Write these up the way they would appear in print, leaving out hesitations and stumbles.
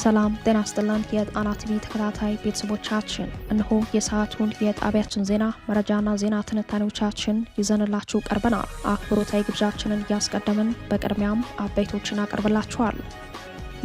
ሰላም ጤና ይስጥልን የጣና ቲቪ ተከታታይ ቤተሰቦቻችን፣ እነሆ የሰዓቱን የጣቢያችን ዜና መረጃና ዜና ትንታኔዎቻችን ይዘንላችሁ ቀርበናል። አክብሮታዊ ግብዣችንን እያስቀደምን በቅድሚያም አበይቶችን አቀርብላችኋል።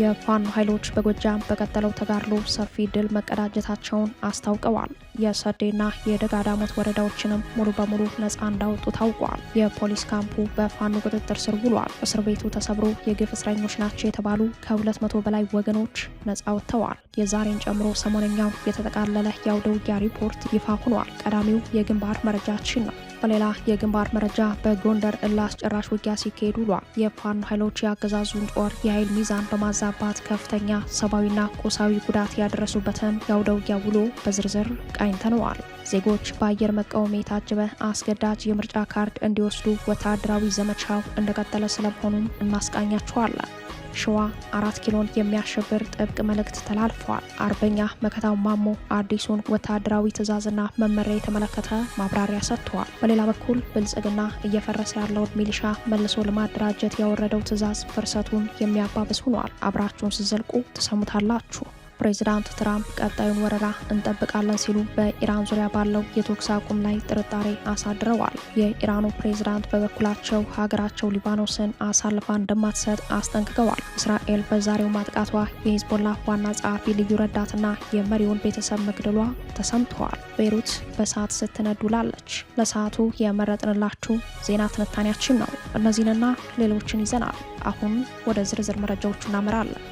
የፋኖ ኃይሎች በጎጃም በቀጠለው ተጋድሎ ሰፊ ድል መቀዳጀታቸውን አስታውቀዋል። የሰዴና የደጋዳሞት ወረዳዎችንም ሙሉ በሙሉ ነፃ እንዳወጡ ታውቋል። የፖሊስ ካምፑ በፋኖ ቁጥጥር ስር ውሏል። እስር ቤቱ ተሰብሮ የግፍ እስረኞች ናቸው የተባሉ ከ200 በላይ ወገኖች ነፃ ወጥተዋል። የዛሬን ጨምሮ ሰሞነኛው የተጠቃለለ የአውደ ውጊያ ሪፖርት ይፋ ሆኗል። ቀዳሚው የግንባር መረጃችን ነው። በሌላ የግንባር መረጃ በጎንደር እልህ አስጨራሽ ውጊያ ሲካሄድ ውሏል። የፋኖ ኃይሎች የአገዛዙን ጦር የኃይል ሚዛን በማዛባት ከፍተኛ ሰብአዊና ቁሳዊ ጉዳት ያደረሱበትን የአውደ ውጊያ ውሎ በዝርዝር ቃኝተነዋል። ዜጎች በአየር መቃወሚያ የታጀበ አስገዳጅ የምርጫ ካርድ እንዲወስዱ ወታደራዊ ዘመቻው እንደቀጠለ ስለመሆኑም እናስቃኛችኋለን። ሸዋ 4 ኪሎን የሚያሸብር ጥብቅ መልእክት ተላልፏል። አርበኛ መከታው ማሞ አዲሱን ወታደራዊ ትዕዛዝና መመሪያ የተመለከተ ማብራሪያ ሰጥተዋል። በሌላ በኩል ብልጽግና እየፈረሰ ያለውን ሚሊሻ መልሶ ለማደራጀት ያወረደው ትዕዛዝ ፍርሰቱን የሚያባብስ ሆኗል። አብራችሁን ስትዘልቁ ትሰሙታላችሁ። ፕሬዚዳንት ትራምፕ ቀጣዩን ወረራ እንጠብቃለን ሲሉ በኢራን ዙሪያ ባለው የተኩስ አቁም ላይ ጥርጣሬ አሳድረዋል። የኢራኑ ፕሬዚዳንት በበኩላቸው ሀገራቸው ሊባኖስን አሳልፋ እንደማትሰጥ አስጠንቅቀዋል። እስራኤል በዛሬው ማጥቃቷ የሂዝቦላ ዋና ጸሐፊ ልዩ ረዳትና የመሪውን ቤተሰብ መግደሏ ተሰምተዋል። ቤይሩት በእሳት ስትነድ ውላለች። ለሰዓቱ የመረጥንላችሁ ዜና ትንታኔያችን ነው። እነዚህንና ሌሎችን ይዘናል። አሁን ወደ ዝርዝር መረጃዎቹ እናመራለን።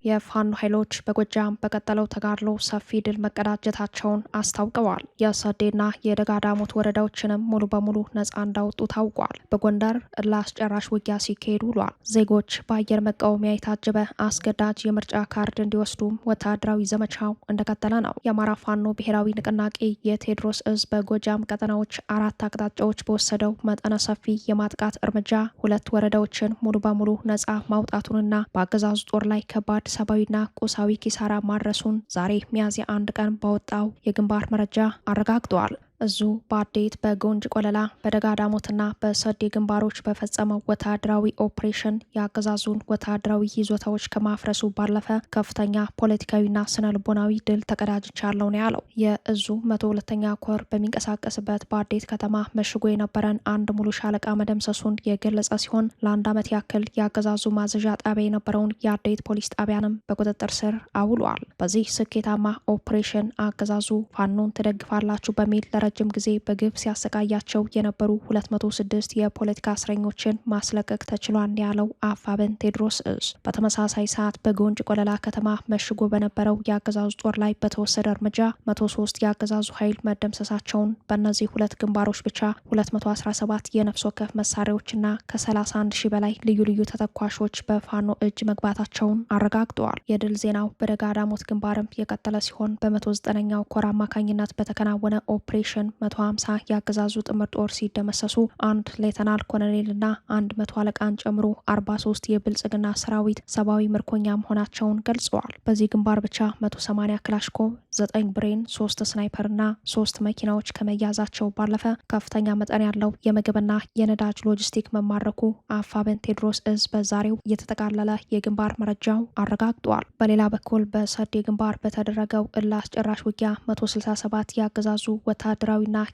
የፋኖ ኃይሎች በጎጃም በቀጠለው ተጋድሎ ሰፊ ድል መቀዳጀታቸውን አስታውቀዋል። የሰዴና የደጋዳሞት ወረዳዎችንም ሙሉ በሙሉ ነፃ እንዳወጡ ታውቋል። በጎንደር እልህ አስጨራሽ ውጊያ ሲካሄድ ውሏል። ዜጎች በአየር መቃወሚያ የታጀበ አስገዳጅ የምርጫ ካርድ እንዲወስዱም ወታደራዊ ዘመቻው እንደቀጠለ ነው። የአማራ ፋኖ ብሔራዊ ንቅናቄ የቴዎድሮስ እዝ በጎጃም ቀጠናዎች 4 አቅጣጫዎች በወሰደው መጠነ ሰፊ የማጥቃት እርምጃ 2 ወረዳዎችን ሙሉ በሙሉ ነፃ ማውጣቱንና በአገዛዙ ጦር ላይ ከባድ ሰብአዊና ቁሳዊ ኪሳራ ማድረሱን ዛሬ ሚያዝያ 1 ቀን ባወጣው የግንባር መረጃ አረጋግጧል። እዙ በአዴት በጎንጅ ቆለላ በደጋዳሞትና በሰዴ ግንባሮች በፈጸመው ወታደራዊ ኦፕሬሽን የአገዛዙን ወታደራዊ ይዞታዎች ከማፍረሱ ባለፈ ከፍተኛ ፖለቲካዊና ስነ ልቦናዊ ድል ተቀዳጅቻለሁ ነው ያለው። የእዙ 102ኛ ኮር በሚንቀሳቀስበት በአዴት ከተማ መሽጎ የነበረን አንድ ሙሉ ሻለቃ መደምሰሱን የገለጸ ሲሆን ለአንድ ዓመት ያክል የአገዛዙ ማዘዣ ጣቢያ የነበረውን የአዴት ፖሊስ ጣቢያንም በቁጥጥር ስር አውሏል። በዚህ ስኬታማ ኦፕሬሽን አገዛዙ ፋኖን ትደግፋላችሁ በሚል ረጅም ጊዜ በግፍ ሲያሰቃያቸው የነበሩ 206 የፖለቲካ እስረኞችን ማስለቀቅ ተችሏል ያለው አፋብን ቴዎድሮስ እዝ በተመሳሳይ ሰዓት በጎንጅ ቆለላ ከተማ መሽጎ በነበረው የአገዛዙ ጦር ላይ በተወሰደ እርምጃ 103 የአገዛዙ ኃይል መደምሰሳቸውን፣ በእነዚህ 2 ግንባሮች ብቻ 217 የነፍስ ወከፍ መሳሪያዎችና ከ31 ሺህ በላይ ልዩ ልዩ ተተኳሾች በፋኖ እጅ መግባታቸውን አረጋግጠዋል። የድል ዜናው በደጋዳሞት ግንባርም የቀጠለ ሲሆን በ109ኛው ኮር አማካኝነት በተከናወነ ኦፕሬሽን 150 የአገዛዙ ጥምር ጦር ሲደመሰሱ 1 ሌተናል ኮሎኔልና 100 አለቃን ጨምሮ 43 የብልጽግና ሰራዊት ሰብአዊ ምርኮኛ መሆናቸውን ገልጸዋል። በዚህ ግንባር ብቻ 180 ክላሽኮቭ፣ 9 ብሬን፣ 3 ስናይፐርና 3 መኪናዎች ከመያዛቸው ባለፈ ከፍተኛ መጠን ያለው የምግብና የነዳጅ ሎጂስቲክ መማረኩ አፋብን ቴዎድሮስ እዝ በዛሬው የተጠቃለለ የግንባር መረጃው አረጋግጧል። በሌላ በኩል በሰዴ ግንባር በተደረገው እልህ አስጨራሽ ውጊያ 167 የአገዛዙ ወታደራዊና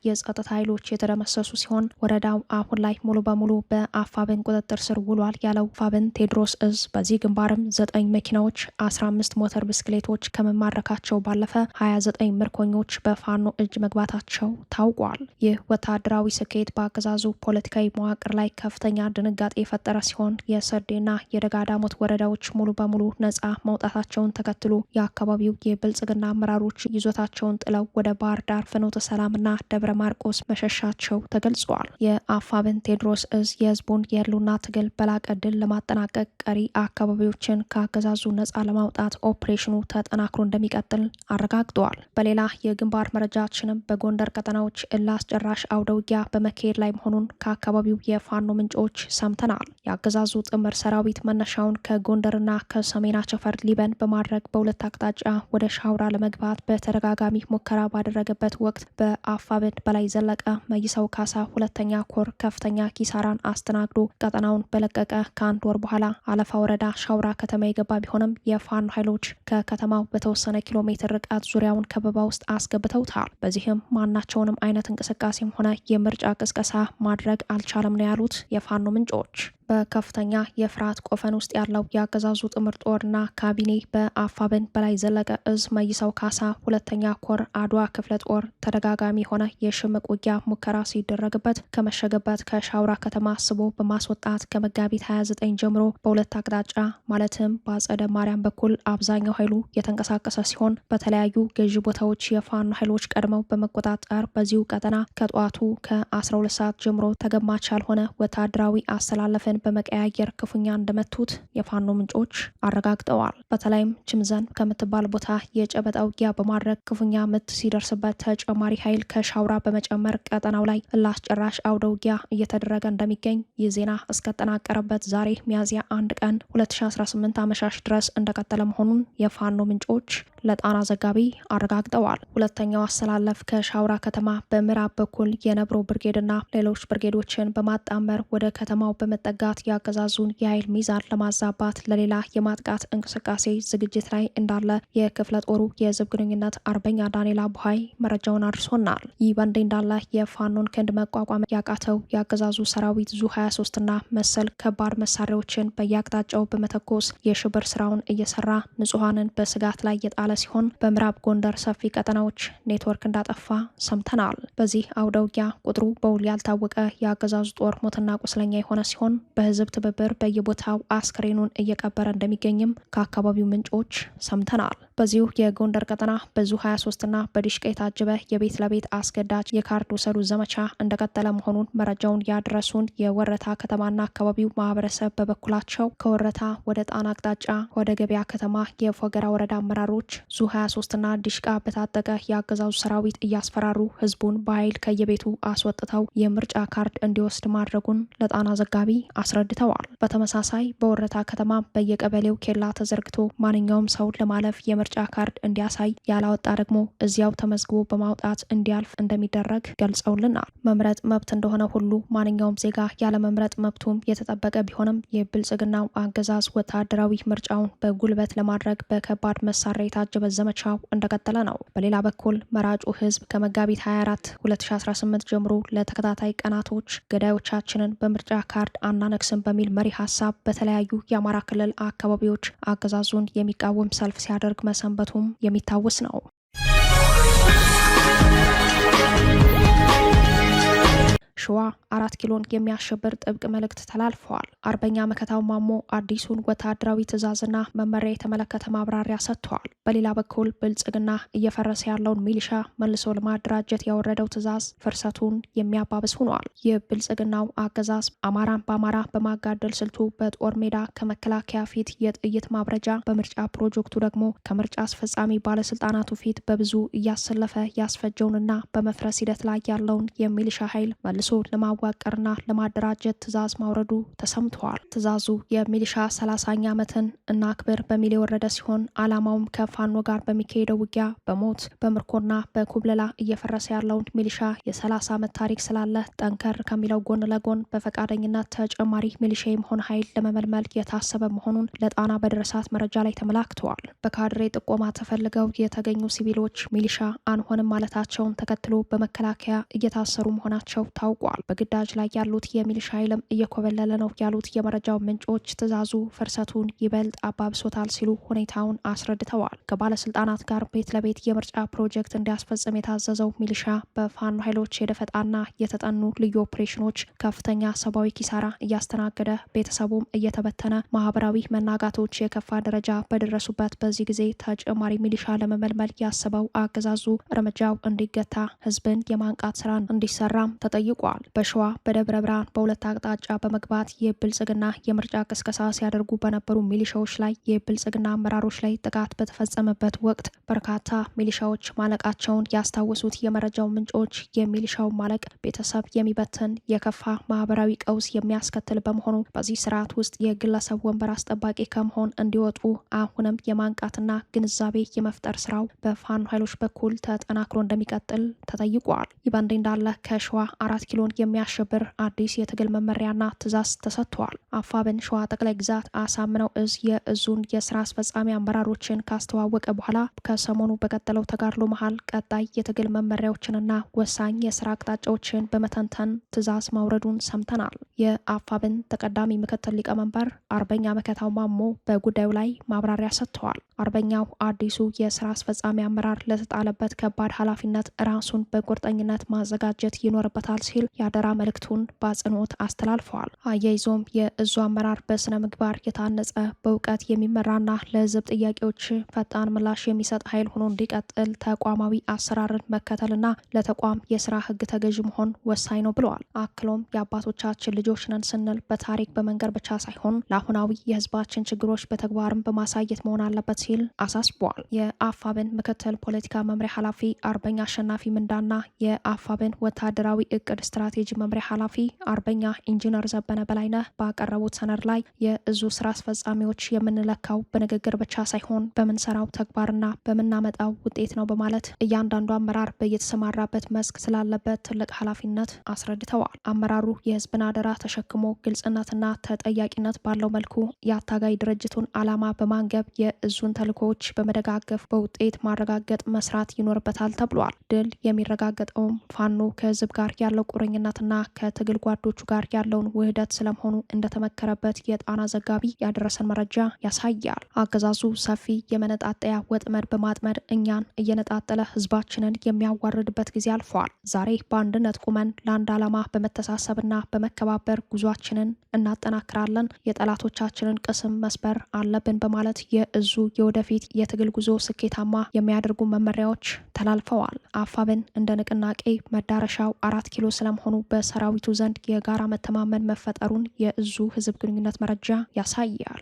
የጸጥታ ኃይሎች የተደመሰሱ ሲሆን ወረዳው አሁን ላይ ሙሉ በሙሉ በአፋብን ቁጥጥር ስር ውሏል ያለው አፋብን ቴዎድሮስ እዝ በዚህ ግንባርም 9 መኪናዎች፣ 15 ሞተር ብስክሌቶች ከመማረካቸው ባለፈ 29 ምርኮኞች በፋኖ እጅ መግባታቸው ታውቋል። ይህ ወታደራዊ ስኬት በአገዛዙ ፖለቲካዊ መዋቅር ላይ ከፍተኛ ድንጋጤ የፈጠረ ሲሆን የሰዴና የደጋዳሞት ወረዳዎች ሙሉ በሙሉ ነፃ መውጣታቸውን ተከትሎ የአካባቢው የብልጽግና አመራሮች ይዞታቸውን ጥለው ወደ ባህር ዳር ፍኖተ ሰላምና ደብረ ማርቆስ መሸሻቸው ተገልጿል። የአፋብን ቴዎድሮስ እዝ የህዝቡን የህልውና ትግል በላቀ ድል ለማጠናቀቅ ቀሪ አካባቢዎችን ከአገዛዙ ነፃ ለማውጣት ኦፕሬሽኑ ተጠናክሮ እንደሚቀጥል አረጋግጠዋል። በሌላ የግንባር መረጃችንም በጎንደር ቀጠናዎች እልህ አስጨራሽ አውደ ውጊያ በመካሄድ ላይ መሆኑን ከአካባቢው የፋኖ ምንጮች ሰምተናል። የአገዛዙ ጥምር ሰራዊት መነሻውን ከጎንደርና ከሰሜን አቸፈር ሊበን በማድረግ በሁለት አቅጣጫ ወደ ሻውራ ለመግባት በተደጋጋሚ ሙከራ ባደረገበት ወቅት የአፋብን በላይ ዘለቀ መይሰው ካሳ ሁለተኛ ኮር ከፍተኛ ኪሳራን አስተናግዶ ቀጠናውን በለቀቀ ከአንድ ወር በኋላ አለፋ ወረዳ ሻውራ ከተማ የገባ ቢሆንም የፋኖ ኃይሎች ከከተማው በተወሰነ ኪሎ ሜትር ርቀት ዙሪያውን ከበባ ውስጥ አስገብተውታል። በዚህም ማናቸውንም አይነት እንቅስቃሴም ሆነ የምርጫ ቅስቀሳ ማድረግ አልቻለም ነው ያሉት የፋኖ ምንጮች። በከፍተኛ የፍርሃት ቆፈን ውስጥ ያለው የአገዛዙ ጥምር ጦርና ካቢኔ በአፋብን በላይ ዘለቀ እዝ መይሰው ካሳ ሁለተኛ ኮር አድዋ ክፍለ ጦር ተደጋጋሚ የሆነ የሽምቅ ውጊያ ሙከራ ሲደረግበት ከመሸገበት ከሻውራ ከተማ ስቦ በማስወጣት ከመጋቢት 29 ጀምሮ በሁለት አቅጣጫ ማለትም በአጸደ ማርያም በኩል አብዛኛው ኃይሉ የተንቀሳቀሰ ሲሆን በተለያዩ ገዢ ቦታዎች የፋኖ ኃይሎች ቀድመው በመቆጣጠር በዚሁ ቀጠና ከጠዋቱ ከ12 ሰዓት ጀምሮ ተገማች ያልሆነ ወታደራዊ አስተላለፍን በመቀያየር ክፉኛ እንደመቱት የፋኖ ምንጮች አረጋግጠዋል። በተለይም ችምዘን ከምትባል ቦታ የጨበጣ ውጊያ በማድረግ ክፉኛ ምት ሲደርስበት ተጨማሪ ኃይል ከሻውራ በመጨመር ቀጠናው ላይ ላስጨራሽ አውደ ውጊያ እየተደረገ እንደሚገኝ ይህ ዜና እስከተጠናቀረበት ዛሬ ሚያዝያ 1 ቀን 2018 አመሻሽ ድረስ እንደቀጠለ መሆኑን የፋኖ ምንጮች ለጣና ዘጋቢ አረጋግጠዋል። ሁለተኛው አሰላለፍ ከሻውራ ከተማ በምዕራብ በኩል የነብሮ ብርጌድና ሌሎች ብርጌዶችን በማጣመር ወደ ከተማው በመጠጋት ያገዛዙን የኃይል ሚዛን ለማዛባት ለሌላ የማጥቃት እንቅስቃሴ ዝግጅት ላይ እንዳለ የክፍለ ጦሩ የህዝብ ግንኙነት አርበኛ ዳንኤል አቡሃይ መረጃውን አድርሶናል። ይህ በእንዲህ እንዳለ የፋኖን ክንድ መቋቋም ያቃተው የአገዛዙ ሰራዊት ዙ 23 እና መሰል ከባድ መሳሪያዎችን በየአቅጣጫው በመተኮስ የሽብር ስራውን እየሰራ ንጹሐንን በስጋት ላይ የጣለ ሲሆን በምዕራብ ጎንደር ሰፊ ቀጠናዎች ኔትወርክ እንዳጠፋ ሰምተናል። በዚህ አውደ ውጊያ ቁጥሩ በውል ያልታወቀ የአገዛዙ ጦር ሞትና ቁስለኛ የሆነ ሲሆን በህዝብ ትብብር በየቦታው አስክሬኑን እየቀበረ እንደሚገኝም ከአካባቢው ምንጮች ሰምተናል። በዚሁ የጎንደር ቀጠና በዙ 23 እና በዲሽቃ የታጀበ የቤት ለቤት አስገዳጅ የካርድ ውሰዱ ዘመቻ እንደቀጠለ መሆኑን መረጃውን ያድረሱን የወረታ ከተማና አካባቢው ማህበረሰብ በበኩላቸው ከወረታ ወደ ጣና አቅጣጫ ወደ ገበያ ከተማ የፎገራ ወረዳ አመራሮች ዙ 23 እና ዲሽቃ በታጠቀ የአገዛዙ ሰራዊት እያስፈራሩ ህዝቡን በኃይል ከየቤቱ አስወጥተው የምርጫ ካርድ እንዲወስድ ማድረጉን ለጣና ዘጋቢ አስረድተዋል። በተመሳሳይ በወረታ ከተማ በየቀበሌው ኬላ ተዘርግቶ ማንኛውም ሰው ለማለፍ የምርጫ ካርድ እንዲያሳይ ያላወጣ ደግሞ እዚያው ተመዝግቦ በማውጣት እንዲያልፍ እንደሚደረግ ገልጸውልናል። መምረጥ መብት እንደሆነ ሁሉ ማንኛውም ዜጋ ያለ መምረጥ መብቱም የተጠበቀ ቢሆንም የብልጽግናው አገዛዝ ወታደራዊ ምርጫውን በጉልበት ለማድረግ በከባድ መሳሪያ የታጀበ ዘመቻው እንደቀጠለ ነው። በሌላ በኩል መራጩ ህዝብ ከመጋቢት 24 2018 ጀምሮ ለተከታታይ ቀናቶች ገዳዮቻችንን በምርጫ ካርድ አናነክስም በሚል መሪ ሀሳብ በተለያዩ የአማራ ክልል አካባቢዎች አገዛዙን የሚቃወም ሰልፍ ሲያደርግ መሰንበቱም የሚታወስ ነው። ሸዋ 4 ኪሎን የሚያሸብር ጥብቅ መልእክት ተላልፈዋል። አርበኛ መከታው ማሞ አዲሱን ወታደራዊ ትዕዛዝና መመሪያ የተመለከተ ማብራሪያ ሰጥተዋል። በሌላ በኩል ብልጽግና እየፈረሰ ያለውን ሚሊሻ መልሶ ለማደራጀት ያወረደው ትዕዛዝ ፍርሰቱን የሚያባብስ ሆኗል። የብልጽግናው አገዛዝ አማራን በአማራ በማጋደል ስልቱ በጦር ሜዳ ከመከላከያ ፊት የጥይት ማብረጃ፣ በምርጫ ፕሮጀክቱ ደግሞ ከምርጫ አስፈጻሚ ባለስልጣናቱ ፊት በብዙ እያሰለፈ ያስፈጀውንና በመፍረስ ሂደት ላይ ያለውን የሚሊሻ ኃይል መልሶ ለማዋቀርና ለማደራጀት ትዕዛዝ ማውረዱ ተሰምተዋል። ትዕዛዙ የሚሊሻ 30ኛ ዓመትን እናክብር በሚል የወረደ ሲሆን ዓላማውም ከፋኖ ጋር በሚካሄደው ውጊያ በሞት በምርኮና በኩብለላ እየፈረሰ ያለውን ሚሊሻ የ30 ዓመት ታሪክ ስላለ ጠንከር ከሚለው ጎን ለጎን በፈቃደኝነት ተጨማሪ ሚሊሻ የመሆን ኃይል ለመመልመል የታሰበ መሆኑን ለጣና በደረሳት መረጃ ላይ ተመላክተዋል። በካድሬ ጥቆማ ተፈልገው የተገኙ ሲቪሎች ሚሊሻ አንሆንም ማለታቸውን ተከትሎ በመከላከያ እየታሰሩ መሆናቸው ታውቋል። በግዳጅ ላይ ያሉት የሚሊሻ ኃይልም እየኮበለለ ነው ያሉት የመረጃው ምንጮች ትዕዛዙ ፍርሰቱን ይበልጥ አባብሶታል ሲሉ ሁኔታውን አስረድተዋል። ከባለስልጣናት ጋር ቤት ለቤት የምርጫ ፕሮጀክት እንዲያስፈጽም የታዘዘው ሚሊሻ በፋኖ ኃይሎች የደፈጣና የተጠኑ ልዩ ኦፕሬሽኖች ከፍተኛ ሰብአዊ ኪሳራ እያስተናገደ ቤተሰቡም እየተበተነ ማህበራዊ መናጋቶች የከፋ ደረጃ በደረሱበት በዚህ ጊዜ ተጨማሪ ሚሊሻ ለመመልመል ያሰበው አገዛዙ እርምጃው እንዲገታ ህዝብን የማንቃት ስራን እንዲሰራም ተጠይቋል። ተገልጿል። በሸዋ በደብረ ብርሃን በሁለት አቅጣጫ በመግባት የብልጽግና የምርጫ ቅስቀሳ ሲያደርጉ በነበሩ ሚሊሻዎች ላይ የብልጽግና አመራሮች ላይ ጥቃት በተፈጸመበት ወቅት በርካታ ሚሊሻዎች ማለቃቸውን ያስታወሱት የመረጃው ምንጮች የሚሊሻው ማለቅ ቤተሰብ የሚበትን የከፋ ማህበራዊ ቀውስ የሚያስከትል በመሆኑ በዚህ ስርዓት ውስጥ የግለሰብ ወንበር አስጠባቂ ከመሆን እንዲወጡ አሁንም የማንቃትና ግንዛቤ የመፍጠር ስራው በፋኖ ኃይሎች በኩል ተጠናክሮ እንደሚቀጥል ተጠይቋል። ይህ በእንዲህ እንዳለ ከሸዋ 4 ኪሎን የሚያሸብር አዲስ የትግል መመሪያና ትዕዛዝ ተሰጥቷል። አፋብን ሸዋ ጠቅላይ ግዛት አሳምነው እዝ የእዙን የስራ አስፈጻሚ አመራሮችን ካስተዋወቀ በኋላ ከሰሞኑ በቀጠለው ተጋድሎ መሃል ቀጣይ የትግል መመሪያዎችንና ወሳኝ የስራ አቅጣጫዎችን በመተንተን ትዕዛዝ ማውረዱን ሰምተናል። የአፋብን ተቀዳሚ ምክትል ሊቀመንበር አርበኛ መከታው ማሞ በጉዳዩ ላይ ማብራሪያ ሰጥተዋል። አርበኛው አዲሱ የስራ አስፈጻሚ አመራር ለተጣለበት ከባድ ኃላፊነት ራሱን በቁርጠኝነት ማዘጋጀት ይኖርበታል ሲል የአደራ መልእክቱን በአጽንኦት አስተላልፈዋል። አያይዞም የእዙ አመራር በስነ ምግባር የታነጸ በእውቀት የሚመራና ለህዝብ ጥያቄዎች ፈጣን ምላሽ የሚሰጥ ኃይል ሆኖ እንዲቀጥል ተቋማዊ አሰራርን መከተልና ለተቋም የስራ ህግ ተገዥ መሆን ወሳኝ ነው ብለዋል። አክሎም የአባቶቻችን ልጆች ነን ስንል በታሪክ በመንገር ብቻ ሳይሆን ለአሁናዊ የህዝባችን ችግሮች በተግባርም በማሳየት መሆን አለበት ሲል አሳስቧል። የአፋብን ምክትል ፖለቲካ መምሪያ ኃላፊ አርበኛ አሸናፊ ምንዳና የአፋብን ወታደራዊ እቅድ ስትራቴጂ መምሪያ ኃላፊ አርበኛ ኢንጂነር ዘበነ በላይነህ ባቀረቡት ሰነድ ላይ የእዙ ስራ አስፈጻሚዎች የምንለካው በንግግር ብቻ ሳይሆን በምንሰራው ተግባርና በምናመጣው ውጤት ነው በማለት እያንዳንዱ አመራር በየተሰማራበት መስክ ስላለበት ትልቅ ኃላፊነት አስረድተዋል። አመራሩ የህዝብን አደራ ተሸክሞ ግልጽነትና ተጠያቂነት ባለው መልኩ የአታጋይ ድርጅቱን ዓላማ በማንገብ የእዙን ተልእኮዎች በመደጋገፍ በውጤት ማረጋገጥ መስራት ይኖርበታል ተብሏል። ድል የሚረጋገጠውም ፋኖ ከህዝብ ጋር ያለው ቁርኝነትና ከትግል ጓዶቹ ጋር ያለውን ውህደት ስለመሆኑ እንደተመከረበት የጣና ዘጋቢ ያደረሰን መረጃ ያሳያል። አገዛዙ ሰፊ የመነጣጠያ ወጥመድ በማጥመድ እኛን እየነጣጠለ ህዝባችንን የሚያዋርድበት ጊዜ አልፏል። ዛሬ በአንድነት ቁመን ለአንድ ዓላማ በመተሳሰብና በመከባበር ጉዟችንን እናጠናክራለን። የጠላቶቻችንን ቅስም መስበር አለብን በማለት የእዙ የወደፊት የትግል ጉዞ ስኬታማ የሚያደርጉ መመሪያዎች ተላልፈዋል። አፋብን እንደ ንቅናቄ መዳረሻው 4 ኪሎ ስለመሆኑ በሰራዊቱ ዘንድ የጋራ መተማመን መፈጠሩን የእዙ ህዝብ ግንኙነት መረጃ ያሳያል።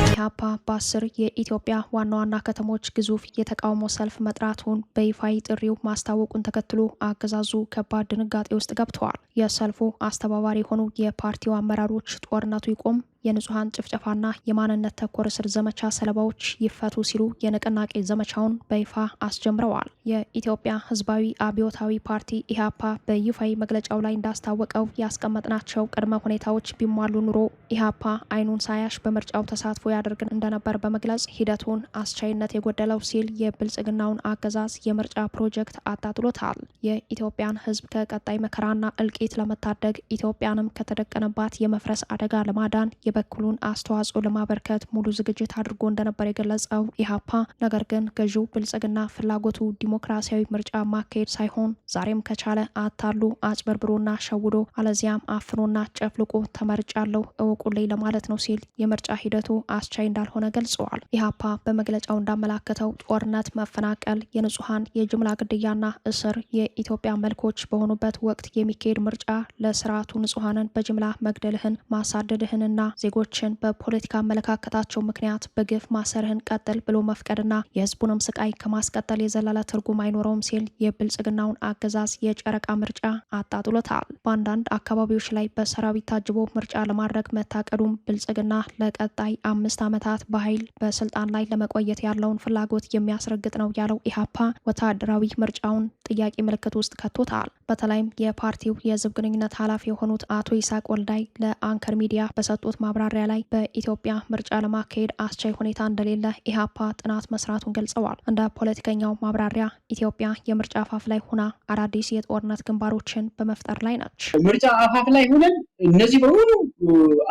ኢህአፓ በ10 የኢትዮጵያ ዋና ዋና ከተሞች ግዙፍ የተቃውሞ ሰልፍ መጥራቱን በይፋዊ ጥሪው ማስታወቁን ተከትሎ አገዛዙ ከባድ ድንጋጤ ውስጥ ገብተዋል። የሰልፉ አስተባባሪ የሆኑ የፓርቲው አመራሮች ጦርነቱ ይቆም፣ የንጹሃን ጭፍጨፋና የማንነት ተኮር እስር ዘመቻ ሰለባዎች ይፈቱ ሲሉ የንቅናቄ ዘመቻውን በይፋ አስጀምረዋል። የኢትዮጵያ ህዝባዊ አብዮታዊ ፓርቲ ኢህአፓ በይፋዊ መግለጫው ላይ እንዳስታወቀው ያስቀመጥናቸው ቅድመ ሁኔታዎች ቢሟሉ ኑሮ ኢህአፓ አይኑን ሳያሽ በምርጫው ተሳትፎ ያደርግ እንደነበር በመግለጽ ሂደቱን አስቻይነት የጎደለው ሲል የብልጽግናውን አገዛዝ የምርጫ ፕሮጀክት አጣጥሎታል። የኢትዮጵያን ህዝብ ከቀጣይ መከራና እልቂት ለመታደግ ኢትዮጵያንም ከተደቀነባት የመፍረስ አደጋ ለማዳን የበኩሉን አስተዋጽኦ ለማበርከት ሙሉ ዝግጅት አድርጎ እንደነበር የገለጸው ኢህአፓ ነገር ግን ገዢው ብልጽግና ፍላጎቱ ዲሞክራሲያዊ ምርጫ ማካሄድ ሳይሆን ዛሬም ከቻለ አታሉ አጭበርብሮና ሸውዶ አለዚያም አፍኖና ጨፍልቆ ተመርጫለሁ እወቁልኝ ለማለት ነው ሲል የምርጫ ሂደቱ አስቻይ እንዳልሆነ ገልጸዋል። ኢህአፓ በመግለጫው እንዳመላከተው ጦርነት፣ መፈናቀል፣ የንጹሃን የጅምላ ግድያና እስር የኢትዮጵያ መልኮች በሆኑበት ወቅት የሚካሄድ ምርጫ ለስርዓቱ ንጹሃንን በጅምላ መግደልህን ማሳደድህንና ዜጎችን በፖለቲካ አመለካከታቸው ምክንያት በግፍ ማሰርህን ቀጥል ብሎ መፍቀድና የህዝቡንም ስቃይ ከማስቀጠል የዘለለ ትርጉም አይኖረውም ሲል የብልጽግናውን አገዛዝ የጨረቃ ምርጫ አጣጥሎታል። በአንዳንድ አካባቢዎች ላይ በሰራዊት ታጅቦ ምርጫ ለማድረግ መታቀዱም ብልጽግና ለቀጣይ 5 ዓመታት በኃይል በስልጣን ላይ ለመቆየት ያለውን ፍላጎት የሚያስረግጥ ነው ያለው ኢህአፓ ወታደራዊ ምርጫውን ጥያቄ ምልክት ውስጥ ከቶታል። በተለይም የፓርቲው የህዝብ ግንኙነት ኃላፊ የሆኑት አቶ ይስሐቅ ወልዳይ ለአንከር ሚዲያ በሰጡት ማብራሪያ ላይ በኢትዮጵያ ምርጫ ለማካሄድ አስቻይ ሁኔታ እንደሌለ ኢህአፓ ጥናት መስራቱን ገልጸዋል። እንደ ፖለቲከኛው ማብራሪያ ኢትዮጵያ የምርጫ አፋፍ ላይ ሆና አዳዲስ የጦርነት ግንባሮችን በመፍጠር ላይ ነች። ምርጫ አፋፍ ላይ ሆነን እነዚህ በሙሉ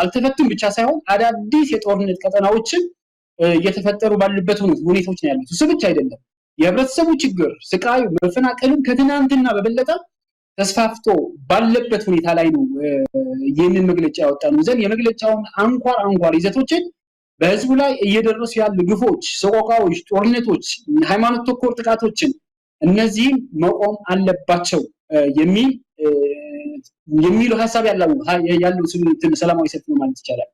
አልተፈቱም ብቻ ሳይሆን አዳዲስ የጦርነት ቀጠናዎችን እየተፈጠሩ ባሉበት ሁኔታዎች ነው ያሉት። እሱ ብቻ አይደለም፣ የህብረተሰቡ ችግር፣ ስቃዩ፣ መፈናቀሉ ከትናንትና በበለጠ ተስፋፍቶ ባለበት ሁኔታ ላይ ነው ይህንን መግለጫ ያወጣነው። ዘን የመግለጫውን አንኳር ይዘቶችን በህዝቡ ላይ እየደረሱ ያሉ ግፎች፣ ሰቆቃዎች፣ ጦርነቶች፣ ሃይማኖት ተኮር ጥቃቶችን እነዚህም መቆም አለባቸው የሚሉ ሀሳብ ያለው ሰላማዊ ሰልፍ ነው ማለት ይቻላል።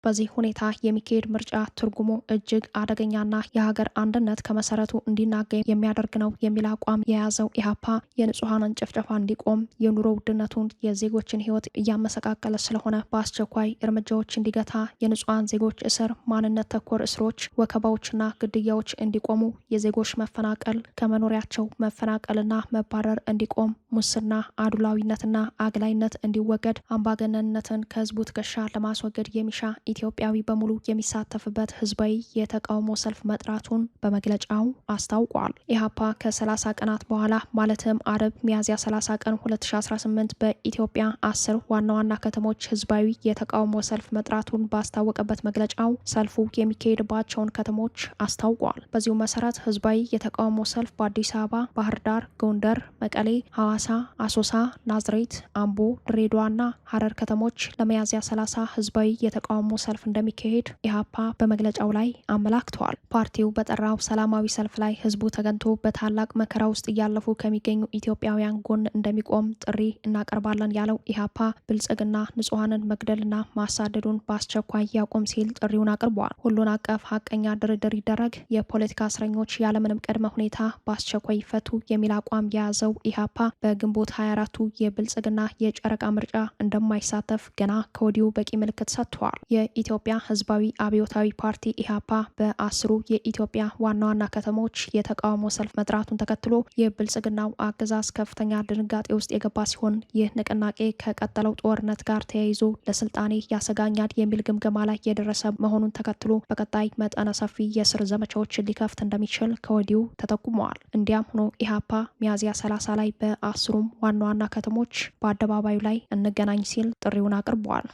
በዚህ ሁኔታ የሚካሄድ ምርጫ ትርጉሙ እጅግ አደገኛና የሀገር አንድነት ከመሰረቱ እንዲናጋ የሚያደርግ ነው የሚል አቋም የያዘው ኢህአፓ የንጹሐንን ጭፍጨፋ እንዲቆም፣ የኑሮ ውድነቱን የዜጎችን ሕይወት እያመሰቃቀለ ስለሆነ በአስቸኳይ እርምጃዎች እንዲገታ፣ የንጹሐን ዜጎች እስር፣ ማንነት ተኮር እስሮች፣ ወከባዎችና ግድያዎች እንዲቆሙ፣ የዜጎች መፈናቀል፣ ከመኖሪያቸው መፈናቀልና መባረር እንዲቆም፣ ሙስና፣ አድሏዊነትና አግላይነት እንዲወገድ፣ አምባገነንነትን ከህዝቡ ትከሻ ለማስወገድ የሚሻ ኢትዮጵያዊ በሙሉ የሚሳተፍበት ህዝባዊ የተቃውሞ ሰልፍ መጥራቱን በመግለጫው አስታውቋል። ኢህአፓ ከ30 ቀናት በኋላ ማለትም አርብ ሚያዝያ 30 ቀን 2018 በኢትዮጵያ 10 ዋና ዋና ከተሞች ህዝባዊ የተቃውሞ ሰልፍ መጥራቱን ባስታወቀበት መግለጫው ሰልፉ የሚካሄድባቸውን ከተሞች አስታውቋል። በዚሁ መሰረት ህዝባዊ የተቃውሞ ሰልፍ በአዲስ አበባ፣ ባህር ዳር፣ ጎንደር፣ መቀሌ፣ ሐዋሳ፣ አሶሳ፣ ናዝሬት፣ አምቦ፣ ድሬዳዋና ሐረር ከተሞች ለሚያዝያ 30 ህዝባዊ የተቃውሞ ሰልፍ እንደሚካሄድ ኢህአፓ በመግለጫው ላይ አመላክተዋል። ፓርቲው በጠራው ሰላማዊ ሰልፍ ላይ ህዝቡ ተገኝቶ በታላቅ መከራ ውስጥ እያለፉ ከሚገኙ ኢትዮጵያውያን ጎን እንደሚቆም ጥሪ እናቀርባለን ያለው ኢህአፓ ብልጽግና ንጹሐንን መግደልና ማሳደዱን በአስቸኳይ ያቆም ሲል ጥሪውን አቅርበዋል። ሁሉን አቀፍ ሀቀኛ ድርድር ይደረግ፣ የፖለቲካ እስረኞች ያለምንም ቅድመ ሁኔታ በአስቸኳይ ይፈቱ የሚል አቋም የያዘው ኢህአፓ በግንቦት 24ቱ የብልጽግና የጨረቃ ምርጫ እንደማይሳተፍ ገና ከወዲሁ በቂ ምልክት ሰጥተዋል። የኢትዮጵያ ህዝባዊ አብዮታዊ ፓርቲ ኢህአፓ በ10 የኢትዮጵያ ዋና ዋና ከተሞች የተቃውሞ ሰልፍ መጥራቱን ተከትሎ የብልጽግናው አገዛዝ ከፍተኛ ድንጋጤ ውስጥ የገባ ሲሆን ይህ ንቅናቄ ከቀጠለው ጦርነት ጋር ተያይዞ ለስልጣኔ ያሰጋኛል የሚል ግምገማ ላይ የደረሰ መሆኑን ተከትሎ በቀጣይ መጠነ ሰፊ የስር ዘመቻዎችን ሊከፍት እንደሚችል ከወዲሁ ተጠቁመዋል። እንዲያም ሆኖ ኢህአፓ ሚያዝያ 30 ላይ በ10ሩም ዋና ዋና ከተሞች በአደባባዩ ላይ እንገናኝ ሲል ጥሪውን አቅርበዋል።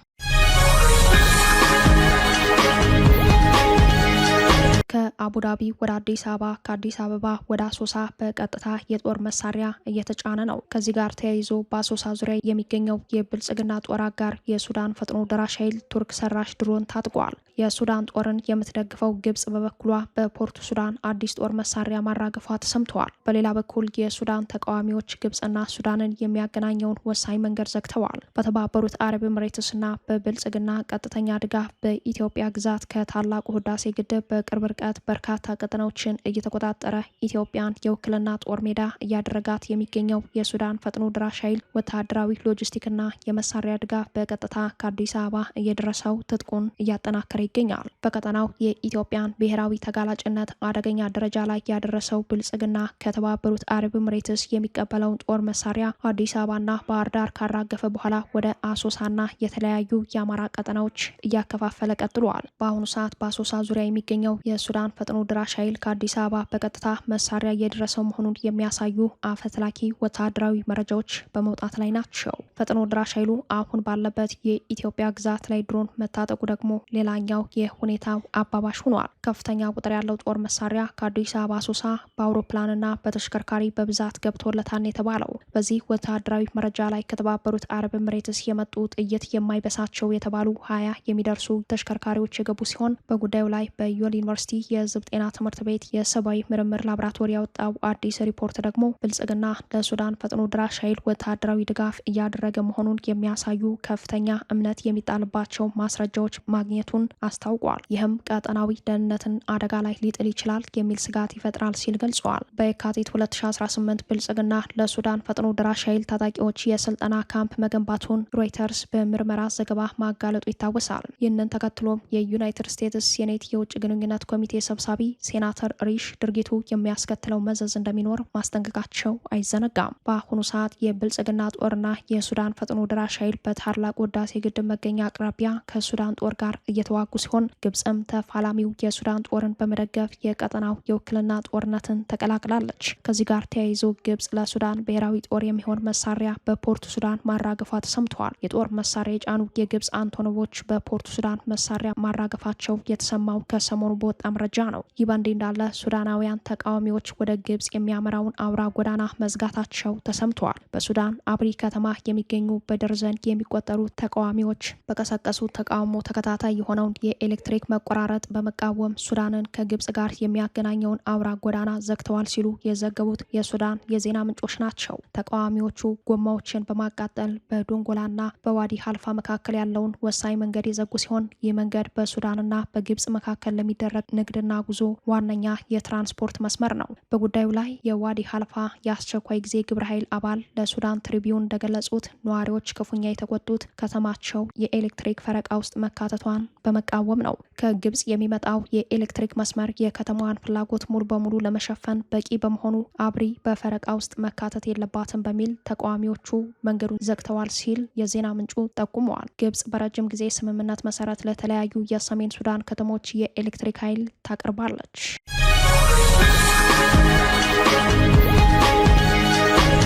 ከአቡዳቢ ወደ አዲስ አበባ፣ ከአዲስ አበባ ወደ አሶሳ በቀጥታ የጦር መሳሪያ እየተጫነ ነው። ከዚህ ጋር ተያይዞ በአሶሳ ዙሪያ የሚገኘው የብልጽግና ጦር አጋር የሱዳን ፈጥኖ ደራሽ ኃይል ቱርክ ሰራሽ ድሮን ታጥቋል። የሱዳን ጦርን የምትደግፈው ግብጽ በበኩሏ በፖርቱ ሱዳን አዲስ ጦር መሳሪያ ማራገፏ ተሰምተዋል። በሌላ በኩል የሱዳን ተቃዋሚዎች ግብጽና ሱዳንን የሚያገናኘውን ወሳኝ መንገድ ዘግተዋል። በተባበሩት አረብ ኤምሬትስና በብልጽግና ቀጥተኛ ድጋፍ በኢትዮጵያ ግዛት ከታላቁ ህዳሴ ግድብ በቅርብ ርቀት በርካታ ቀጠናዎችን እየተቆጣጠረ ኢትዮጵያን የውክልና ጦር ሜዳ እያደረጋት የሚገኘው የሱዳን ፈጥኖ ድራሽ ኃይል ወታደራዊ ሎጂስቲክና የመሳሪያ ድጋፍ በቀጥታ ከአዲስ አበባ እየደረሰው ትጥቁን እያጠናከረ ይገኛል። በቀጠናው የኢትዮጵያን ብሔራዊ ተጋላጭነት አደገኛ ደረጃ ላይ ያደረሰው ብልጽግና ከተባበሩት አረብ ኤምሬትስ የሚቀበለውን ጦር መሳሪያ አዲስ አበባና ባህር ዳር ካራገፈ በኋላ ወደ አሶሳና የተለያዩ የአማራ ቀጠናዎች እያከፋፈለ ቀጥሏል። በአሁኑ ሰዓት በአሶሳ ዙሪያ የሚገኘው የሱዳን ፈጥኖ ድራሽ ኃይል ከአዲስ አበባ በቀጥታ መሳሪያ እየደረሰው መሆኑን የሚያሳዩ አፈትላኪ ወታደራዊ መረጃዎች በመውጣት ላይ ናቸው። ፈጥኖ ድራሽ ኃይሉ አሁን ባለበት የኢትዮጵያ ግዛት ላይ ድሮን መታጠቁ ደግሞ ሌላኛው የሁኔታው አባባሽ ሆኗል። ከፍተኛ ቁጥር ያለው ጦር መሳሪያ ከአዲስ አበባ አሶሳ በአውሮፕላንና በተሽከርካሪ በብዛት ገብቶለታል የተባለው በዚህ ወታደራዊ መረጃ ላይ ከተባበሩት አረብ ኤምሬትስ የመጡ ጥይት የማይበሳቸው የተባሉ 20 የሚደርሱ ተሽከርካሪዎች የገቡ ሲሆን በጉዳዩ ላይ በዮል ዩኒቨርሲቲ የህዝብ ጤና ትምህርት ቤት የሰብአዊ ምርምር ላቦራቶሪ ያወጣው አዲስ ሪፖርት ደግሞ ብልጽግና ለሱዳን ፈጥኖ ድራሽ ኃይል ወታደራዊ ድጋፍ እያደረገ መሆኑን የሚያሳዩ ከፍተኛ እምነት የሚጣልባቸው ማስረጃዎች ማግኘቱን አስታውቋል። ይህም ቀጠናዊ ደህንነትን አደጋ ላይ ሊጥል ይችላል የሚል ስጋት ይፈጥራል ሲል ገልጿል። በየካቲት 2018 ብልጽግና ለሱዳን ፈጥኖ ድራሽ ኃይል ታጣቂዎች የስልጠና ካምፕ መገንባቱን ሮይተርስ በምርመራ ዘገባ ማጋለጡ ይታወሳል። ይህንን ተከትሎም የዩናይትድ ስቴትስ ሴኔት የውጭ ግንኙነት ኮሚቴ ሰብሳቢ ሴናተር ሪሽ ድርጊቱ የሚያስከትለው መዘዝ እንደሚኖር ማስጠንቀቃቸው አይዘነጋም። በአሁኑ ሰዓት የብልጽግና ጦርና የሱዳን ፈጥኖ ድራሽ ኃይል በታላቁ ህዳሴ ግድብ መገኛ አቅራቢያ ከሱዳን ጦር ጋር እየተዋጉ ሲሆን ግብጽም ተፋላሚው የሱዳን ጦርን በመደገፍ የቀጠናው የውክልና ጦርነትን ተቀላቅላለች። ከዚህ ጋር ተያይዞ ግብጽ ለሱዳን ብሔራዊ ጦር የሚሆን መሳሪያ በፖርቱ ሱዳን ማራገፏ ተሰምተዋል። የጦር መሳሪያ የጫኑ የግብጽ አንቶኖቮች በፖርቱ ሱዳን መሳሪያ ማራገፋቸው የተሰማው ከሰሞኑ በወጣ መረጃ ነው። ይህ በእንዲህ እንዳለ ሱዳናውያን ተቃዋሚዎች ወደ ግብጽ የሚያመራውን አውራ ጎዳና መዝጋታቸው ተሰምተዋል። በሱዳን አብሪ ከተማ የሚገኙ በደርዘን የሚቆጠሩ ተቃዋሚዎች በቀሰቀሱት ተቃውሞ ተከታታይ የሆነውን የኤሌክትሪክ መቆራረጥ በመቃወም ሱዳንን ከግብጽ ጋር የሚያገናኘውን አውራ ጎዳና ዘግተዋል ሲሉ የዘገቡት የሱዳን የዜና ምንጮች ናቸው። ተቃዋሚዎቹ ጎማዎችን በማቃጠል በዶንጎላና በዋዲ ሀልፋ መካከል ያለውን ወሳኝ መንገድ የዘጉ ሲሆን ይህ መንገድ በሱዳንና በግብጽ መካከል ለሚደረግ ንግድና ጉዞ ዋነኛ የትራንስፖርት መስመር ነው። በጉዳዩ ላይ የዋዲ ሀልፋ የአስቸኳይ ጊዜ ግብረ ኃይል አባል ለሱዳን ትሪቢዩን እንደገለጹት ነዋሪዎች ክፉኛ የተቆጡት ከተማቸው የኤሌክትሪክ ፈረቃ ውስጥ መካተቷን በመቃወም ነው። ከግብጽ የሚመጣው የኤሌክትሪክ መስመር የከተማዋን ፍላጎት ሙሉ በሙሉ ለመሸፈን በቂ በመሆኑ አብሪ በፈረቃ ውስጥ መካተት የለባትም በሚል ተቃዋሚዎቹ መንገዱን ዘግተዋል ሲል የዜና ምንጩ ጠቁመዋል። ግብጽ በረጅም ጊዜ ስምምነት መሰረት ለተለያዩ የሰሜን ሱዳን ከተሞች የኤሌክትሪክ ኃይል ታቀርባለች።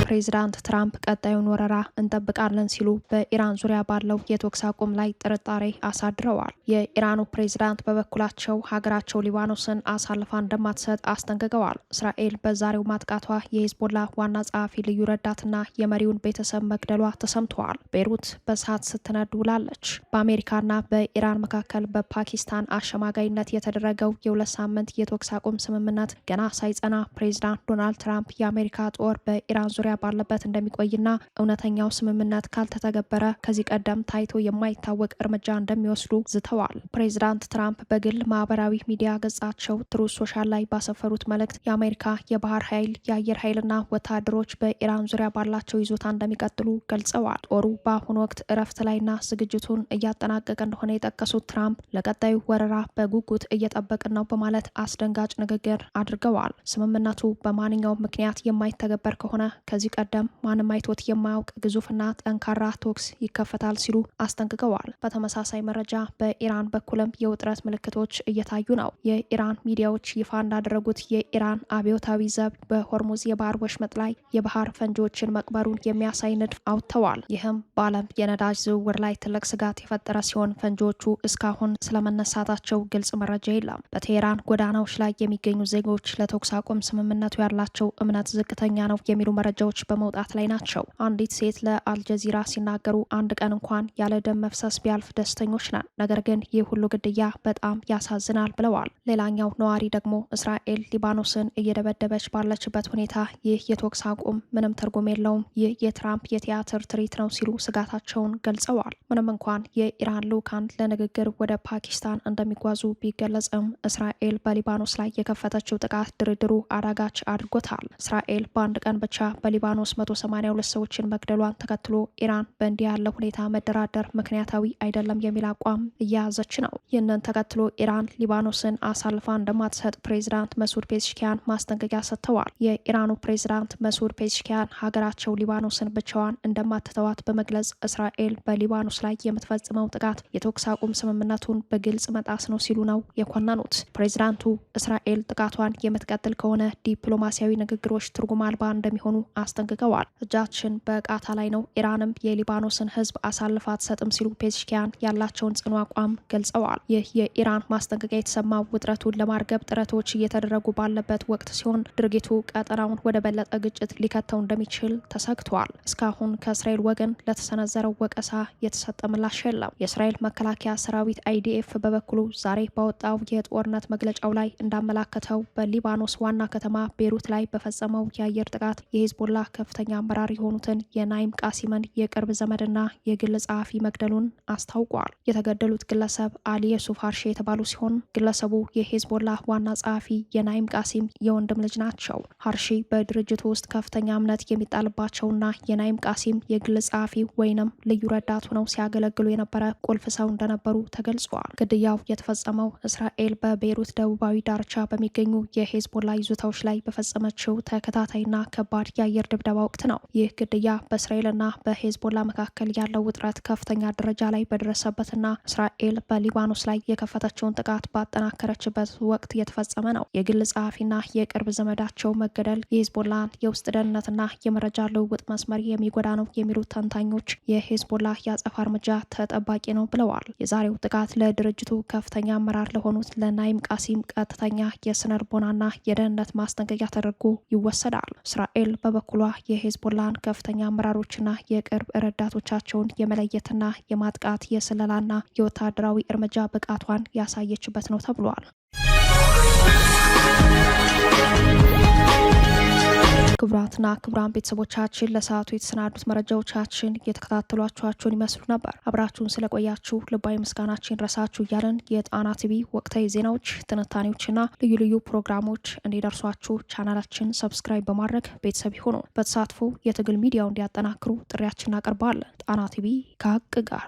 ፕሬዚዳንት ትራምፕ ቀጣዩን ወረራ እንጠብቃለን ሲሉ በኢራን ዙሪያ ባለው የተኩስ አቁም ላይ ጥርጣሬ አሳድረዋል። የኢራኑ ፕሬዚዳንት በበኩላቸው ሀገራቸው ሊባኖስን አሳልፋ እንደማትሰጥ አስጠንቅቀዋል። እስራኤል በዛሬው ማጥቃቷ የሂዝቦላ ዋና ጸሐፊ ልዩ ረዳትና የመሪውን ቤተሰብ መግደሏ ተሰምተዋል። ቤይሩት በእሳት ስትነድ ውላለች። በአሜሪካና በኢራን መካከል በፓኪስታን አሸማጋይነት የተደረገው የ2 ሳምንት የተኩስ አቁም ስምምነት ገና ሳይጸና ፕሬዚዳንት ዶናልድ ትራምፕ የአሜሪካ ጦር በኢራን ዙሪያ ባለበት እንደሚቆይና እውነተኛው ስምምነት ካልተተገበረ ከዚህ ቀደም ታይቶ የማይታወቅ እርምጃ እንደሚወስዱ ዝተዋል። ፕሬዚዳንት ትራምፕ በግል ማህበራዊ ሚዲያ ገጻቸው ትሩዝ ሶሻል ላይ ባሰፈሩት መልእክት የአሜሪካ የባህር ኃይል፣ የአየር ኃይልና ወታደሮች በኢራን ዙሪያ ባላቸው ይዞታ እንደሚቀጥሉ ገልጸዋል። ጦሩ በአሁኑ ወቅት እረፍት ላይና ዝግጅቱን እያጠናቀቀ እንደሆነ የጠቀሱት ትራምፕ ለቀጣዩ ወረራ በጉጉት እየጠበቅን ነው በማለት አስደንጋጭ ንግግር አድርገዋል። ስምምነቱ በማንኛውም ምክንያት የማይተገበር ከሆነ ከዚህ ቀደም ማንም አይቶት የማያውቅ ግዙፍና ጠንካራ ተኩስ ይከፈታል ሲሉ አስጠንቅቀዋል። በተመሳሳይ መረጃ በኢራን በኩልም የውጥረት ምልክቶች እየታዩ ነው። የኢራን ሚዲያዎች ይፋ እንዳደረጉት የኢራን አብዮታዊ ዘብ በሆርሙዝ የባህር ወሽመጥ ላይ የባህር ፈንጂዎችን መቅበሩን የሚያሳይ ንድፍ አውጥተዋል። ይህም በዓለም የነዳጅ ዝውውር ላይ ትልቅ ስጋት የፈጠረ ሲሆን ፈንጂዎቹ እስካሁን ስለመነሳታቸው ግልጽ መረጃ የለም። በቴሄራን ጎዳናዎች ላይ የሚገኙ ዜጎች ለተኩስ አቁም ስምምነቱ ያላቸው እምነት ዝቅተኛ ነው የሚሉ መረጃዎች በመውጣት ላይ ናቸው። አንዲት ሴት ለአልጀዚራ ሲናገሩ አንድ ቀን እንኳን ያለ ደም መፍሰስ ቢያልፍ ደስተኞች ነን፣ ነገር ግን ይህ ሁሉ ግድያ በጣም ያሳዝናል ብለዋል። ሌላኛው ነዋሪ ደግሞ እስራኤል ሊባኖስን እየደበደበች ባለችበት ሁኔታ ይህ የተኩስ አቁም ምንም ትርጉም የለውም፣ ይህ የትራምፕ የቲያትር ትርኢት ነው ሲሉ ስጋታቸውን ገልጸዋል። ምንም እንኳን የኢራን ልዑካን ለንግግር ወደ ፓኪስታን እንደሚጓዙ ቢገለጽም እስራኤል በሊባኖስ ላይ የከፈተችው ጥቃት ድርድሩ አዳጋች አድርጎታል። እስራኤል በአንድ ቀን ብቻ በሊባኖስ 182 ሰዎችን መግደሏን ተከትሎ ኢራን በእንዲህ ያለ ሁኔታ መደራደር ምክንያታዊ አይደለም የሚል አቋም እየያዘች ነው። ይህንን ተከትሎ ኢራን ሊባኖስን አሳልፋ እንደማትሰጥ ፕሬዚዳንት መሱድ ፔዜሽኪያን ማስጠንቀቂያ ሰጥተዋል። የኢራኑ ፕሬዚዳንት መሱድ ፔዜሽኪያን ሀገራቸው ሊባኖስን ብቻዋን እንደማትተዋት በመግለጽ እስራኤል በሊባኖስ ላይ የምትፈጽመው ጥቃት የተኩስ አቁም ስምምነቱን በግልጽ መጣስ ነው ሲሉ ነው የኮነኑት። ፕሬዚዳንቱ እስራኤል ጥቃቷን የምትቀጥል ከሆነ ዲፕሎማሲያዊ ንግግሮች ትርጉም አልባ እንደሚሆኑ አስጠንቅቀዋል። እጃችን በቃታ ላይ ነው፣ ኢራንም የሊባኖስን ሕዝብ አሳልፋ አትሰጥም ሲሉ ፔዜሽኪያን ያላቸውን ጽኑ አቋም ገልጸዋል። ይህ የኢራን ማስጠንቀቂያ የተሰማው ውጥረቱን ለማርገብ ጥረቶች እየተደረጉ ባለበት ወቅት ሲሆን ድርጊቱ ቀጠናውን ወደ በለጠ ግጭት ሊከተው እንደሚችል ተሰግቷል። እስካሁን ከእስራኤል ወገን ለተሰነዘረው ወቀሳ የተሰጠ ምላሽ የለም። የእስራኤል መከላከያ ሰራዊት አይዲኤፍ በበኩሉ ዛሬ ባወጣው የጦርነት መግለጫው ላይ እንዳመላከተው በሊባኖስ ዋና ከተማ ቤይሩት ላይ በፈጸመው የአየር ጥቃት የሂዝቦላ ከፍተኛ አመራር የሆኑትን የናይም ቃሲምን የቅርብ ዘመድና የግል ጸሐፊ መግደሉን አስታውቋል። የተገደሉት ግለሰብ አሊ የሱፍ ሀርሺ የተባሉ ሲሆን ግለሰቡ የሂዝቦላ ዋና ጸሐፊ የናይም ቃሲም የወንድም ልጅ ናቸው። ሀርሺ በድርጅቱ ውስጥ ከፍተኛ እምነት የሚጣልባቸውና የናይም ቃሲም የግል ጸሐፊ ወይንም ልዩ ረዳቱ ነው ሲያገለግሉ የነበረ ቁልፍ ሰው እንደነበሩ ተገልጿል። ግድያው የተፈጸመው እስራኤል በቤይሩት ደቡባዊ ዳርቻ በሚገኙ የሂዝቦላ ይዞታዎች ላይ በፈጸመችው ተከታታይና ከባድ የአየር የአየር ድብደባ ወቅት ነው። ይህ ግድያ በእስራኤልና በሄዝቦላ መካከል ያለው ውጥረት ከፍተኛ ደረጃ ላይ በደረሰበትና እስራኤል በሊባኖስ ላይ የከፈተችውን ጥቃት ባጠናከረችበት ወቅት የተፈጸመ ነው። የግል ጸሐፊና የቅርብ ዘመዳቸው መገደል የሄዝቦላን የውስጥ ደህንነትና የመረጃ ልውውጥ መስመር የሚጎዳ ነው የሚሉት ተንታኞች የሄዝቦላ የአጸፋ እርምጃ ተጠባቂ ነው ብለዋል። የዛሬው ጥቃት ለድርጅቱ ከፍተኛ አመራር ለሆኑት ለናይም ቃሲም ቀጥተኛ የስነ ልቦናና የደህንነት ማስጠንቀቂያ ተደርጎ ይወሰዳል። እስራኤል በበኩሏ የሄዝቦላን ከፍተኛ አመራሮችና የቅርብ ረዳቶቻቸውን የመለየትና የማጥቃት የስለላና የወታደራዊ እርምጃ ብቃቷን ያሳየችበት ነው ተብሏል። ክቡራትና ክቡራን ቤተሰቦቻችን ለሰዓቱ የተሰናዱት መረጃዎቻችን እየተከታተሏችኋቸውን ይመስሉ ነበር። አብራችሁን ስለቆያችሁ ልባዊ ምስጋናችን ረሳችሁ እያለን የጣና ቲቪ ወቅታዊ ዜናዎች፣ ትንታኔዎችና ልዩ ልዩ ፕሮግራሞች እንዲደርሷችሁ ቻናላችን ሰብስክራይብ በማድረግ ቤተሰብ ይሁኑ። በተሳትፎ የትግል ሚዲያው እንዲያጠናክሩ ጥሪያችን እናቀርባለን። ጣና ቲቪ ከሀቅ ጋር